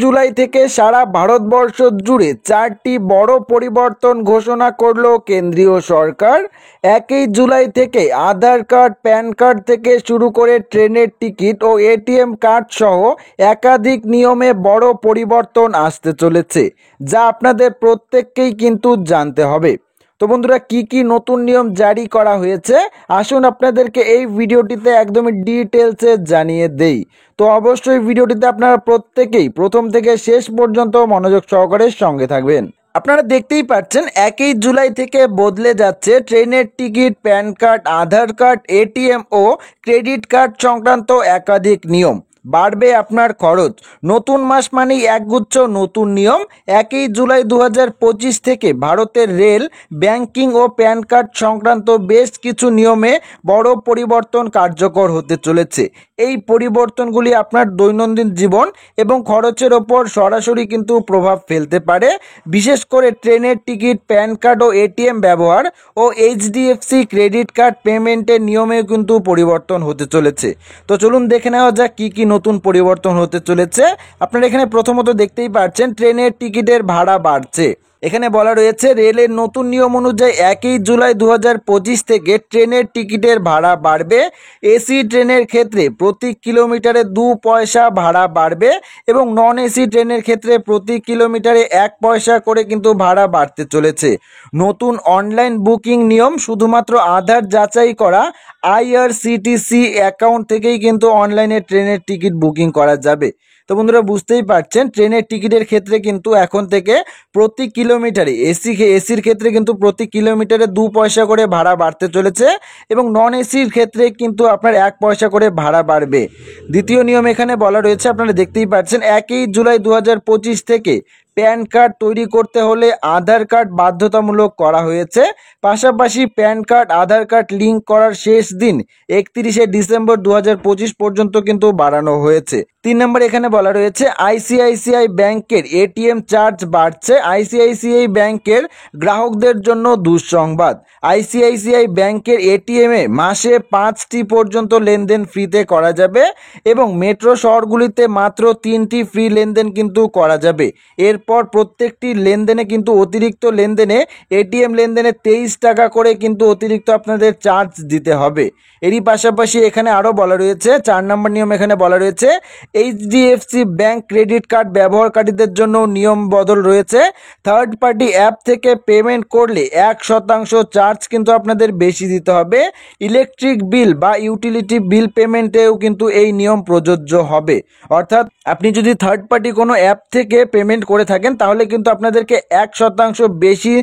জুলাই থেকে সারা ভারতবর্ষ জুড়ে 4টি বড় পরিবর্তন ঘোষণা করল কেন্দ্রীয় সরকার। 1 জুলাই থেকে আধার কার্ড, প্যান কার্ড থেকে শুরু করে ট্রেনের টিকিট ও এটিএম কার্ড সহ একাধিক নিয়মে বড় পরিবর্তন আসতে চলেছে, যা আপনাদের প্রত্যেককেই কিন্তু জানতে হবে। তো বন্ধুরা, কি কি নতুন নিয়ম জারি করা হয়েছে আসুন আপনাদেরকে এই ভিডিওটিতে একদমই ডিটেলসে জানিয়ে দেই। তো অবশ্যই ভিডিওটিতে আপনারা প্রত্যেকেই প্রথম থেকে শেষ পর্যন্ত মনোযোগ সহকারে সঙ্গে থাকবেন। আপনারা দেখতেই পাচ্ছেন 1 জুলাই থেকে বদলে যাচ্ছে ট্রেনের টিকিট, প্যান কার্ড, আধার কার্ড, এটিএম ও ক্রেডিট কার্ড সংক্রান্ত একাধিক নিয়ম। বাড়বে আপনার খরচ। নতুন মাস মানেই একগুচ্ছ নতুন নিয়ম। 1 জুলাই 2025 থেকে ভারতের রেল, ব্যাংকিং ও প্যান কার্ড সংক্রান্ত বেশ কিছু নিয়মে বড় পরিবর্তন কার্যকর হতে চলেছে। এই পরিবর্তনগুলি আপনার দৈনন্দিন জীবন এবং খরচের ওপর সরাসরি কিন্তু প্রভাব ফেলতে পারে। বিশেষ করে ট্রেনের টিকিট, প্যান কার্ড ও এটিএম ব্যবহার ও এইচডিএফসি ক্রেডিট কার্ড পেমেন্টের নিয়মেও কিন্তু পরিবর্তন হতে চলেছে। তো চলুন দেখে নেওয়া যাক কী কী নতুন পরিবর্তন হতে চলেছে। আপনারা এখানে প্রথমত দেখতেই পাচ্ছেন ট্রেনের টিকিটের ভাড়া বাড়ছে। এখানে বলা রয়েছে রেলের নতুন নিয়ম অনুযায়ী 1 জুলাই 2025 থেকে ট্রেনের টিকিটের ভাড়া বাড়বে। এসি ট্রেনের ক্ষেত্রে প্রতি কিলোমিটারে 2 পয়সা ভাড়া বাড়বে এবং নন এসি ট্রেনের ক্ষেত্রে প্রতি কিলোমিটারে 1 পয়সা করে কিন্তু ভাড়া বাড়তে চলেছে। নতুন অনলাইন বুকিং নিয়ম, শুধুমাত্র আধার যাচাই করা আইআরসিটিসি অ্যাকাউন্ট থেকেই কিন্তু অনলাইনে ট্রেনের টিকিট বুকিং করা যাবে। তো বন্ধুরা, বুঝতেই পারছেন ট্রেনের টিকিটের ক্ষেত্রে কিন্তু এখন থেকে প্রতি কিলোমিটারে এসির ক্ষেত্রে কিন্তু প্রতি কিলোমিটারে 2 পয়সা করে ভাড়া বাড়তে চলেছে এবং নন এসির ক্ষেত্রে কিন্তু আপনার 1 পয়সা করে ভাড়া বাড়বে। দ্বিতীয় নিয়ম এখানে বলা রয়েছে, আপনারা দেখতেই পাচ্ছেন 1 জুলাই 2025 থেকে প্যান কার্ড তৈরি করতে হলে আধার কার্ড বাধ্যতামূলক করা হয়েছে। পাশাপাশি প্যান কার্ড, আধার কার্ড লিঙ্ক করার শেষ দিন 31 ডিসেম্বর 2025 পর্যন্ত কিন্তু বাড়ানো হয়েছে। 3 নম্বর এখানে বলা রয়েছে আইসিআইসিআই ব্যাংকের এটিএম চার্জ বাড়ছে। আইসিআইসিআই ব্যাংকের গ্রাহকদের জন্য দুঃসংবাদ। আইসিআইসিআই ব্যাংকের এটিএমে মাসে 5টি পর্যন্ত লেনদেন ফ্রিতে করা যাবে এবং মেট্রো শহরগুলিতে মাত্র 3টি ফ্রি লেনদেন কিন্তু করা যাবে। এরপর প্রত্যেকটি লেনদেনে কিন্তু অতিরিক্ত লেনদেনে এটিএম লেনদেনে 23 টাকা করে কিন্তু অতিরিক্ত আপনাদের চার্জ দিতে হবে। এরই পাশাপাশি এখানে আরও বলা রয়েছে 4 নম্বর নিয়ম এখানে বলা রয়েছে এইচডিএফসি ব্যাংক ক্রেডিট কার্ড ব্যবহারকারীদের জন্য নিয়ম বদল রয়েছে। থার্ড পার্টি অ্যাপ থেকে পেমেন্ট করলে 1% চার্জ কিন্তু আপনাদের বেশি দিতে হবে। ইলেকট্রিক বিল বা ইউটিলিটি বিল পেমেন্টেও কিন্তু এই নিয়ম প্রযোজ্য হবে। অর্থাৎ আপনি যদি থার্ড পার্টি কোনো অ্যাপ থেকে পেমেন্ট করে থাকেন তাহলে কিন্তু আপনাদেরকে 1% বেশি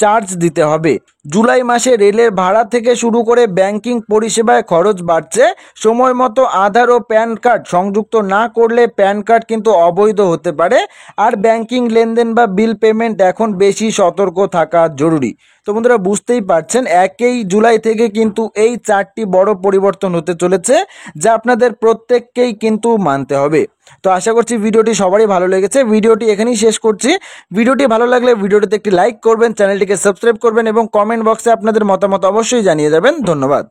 চার্জ দিতে হবে। জুলাই মাসে রেলের ভাড়া থেকে শুরু করে ব্যাংকিং পরিষেবায় খরচ বাড়ছে। সময় মতো আধার ও প্যান কার্ড সংযুক্ত না করলে প্যান কার্ড কিন্তু অবৈধ হতে পারে। আর ব্যাংকিং লেনদেন বা বিল পেমেন্ট এখন বেশি সতর্ক থাকা জরুরি। তো বন্ধুরা, বুঝতেই পারছেন 1 জুলাই থেকে কিন্তু এই 4টি বড় পরিবর্তন হতে চলেছে, যা আপনাদের প্রত্যেককেই কিন্তু মানতে হবে। তো আশা করছি ভিডিওটি সবারই ভালো লেগেছে। ভিডিওটি এখানেই শেষ করছি। ভিডিওটি ভালো লাগলে ভিডিওটিতে একটি লাইক করবেন, চ্যানেলটিকে সাবস্ক্রাইব করবেন এবং কমেন্ট বক্সে আপনাদের মতামত অবশ্যই জানিয়ে যাবেন। ধন্যবাদ।